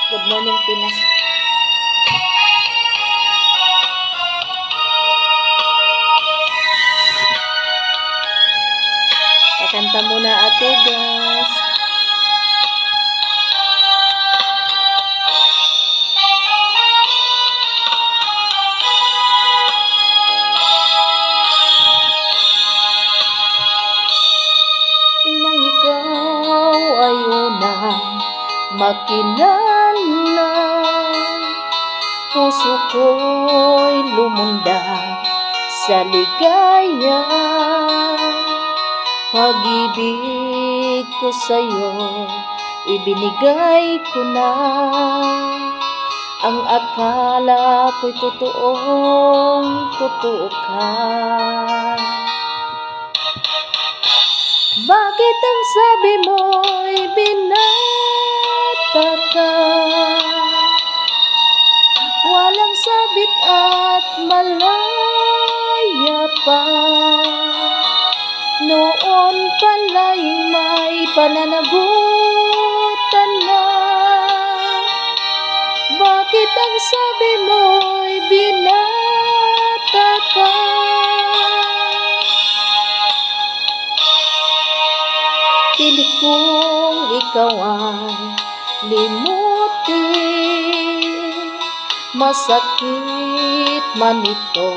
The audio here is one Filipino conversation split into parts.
Good morning, Pinas. Kakanta muna ako, guys. Nang ikaw ay unang makilala, puso ko'y lumundag sa ligaya. Pag-ibig ko sa'yo, ibinigay ko na. Ang akala ko'y totoo ka. Bakit ang sabi mo'y binata ka? Walang sabit at malaya pa. Noon pala'y may pananagutan na. Bakit ang sabi mo'y binata ka? Pilit kong ikaw ay limutin, masakit man ito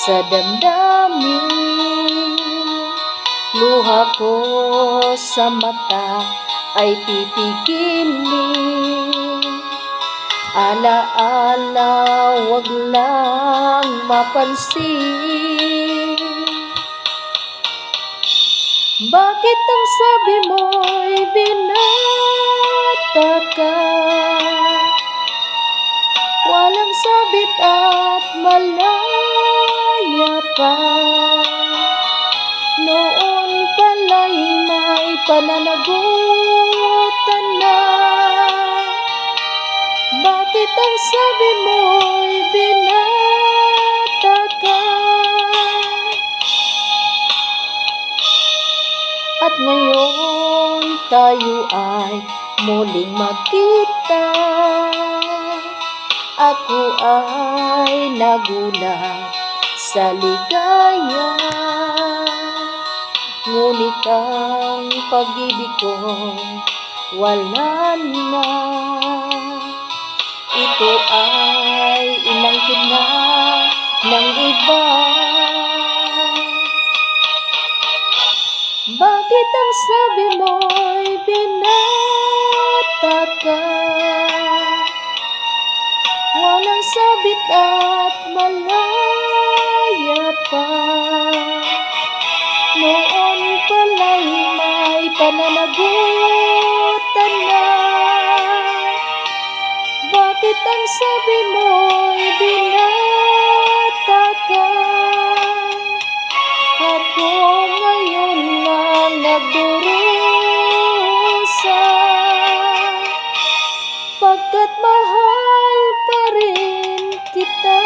sa damdamin. Luha ko sa mata ay pipigilin. Alaala, wag lang mapansin. Bakit ang sabi mo'y binata ka? Walang sabit at malaya pa. Noon pala'y may pananagutan na. Bakit ang sabi mo'y binata ka? At ngayon tayo ay muling magkita. Ako ay nagulat sa ligaya. Ngunit ang pag-ibig ko wala na. Ito ay inangkin na ng iba. Bakit ang sabi mo'y binata ka? Walang sabit at malaya pa. Noon pala'y may pananagutan na. Bakit ang sabi mo'y binata ka? Ako ngayon lang nagdurusa, pagkat mahal pa rin kita.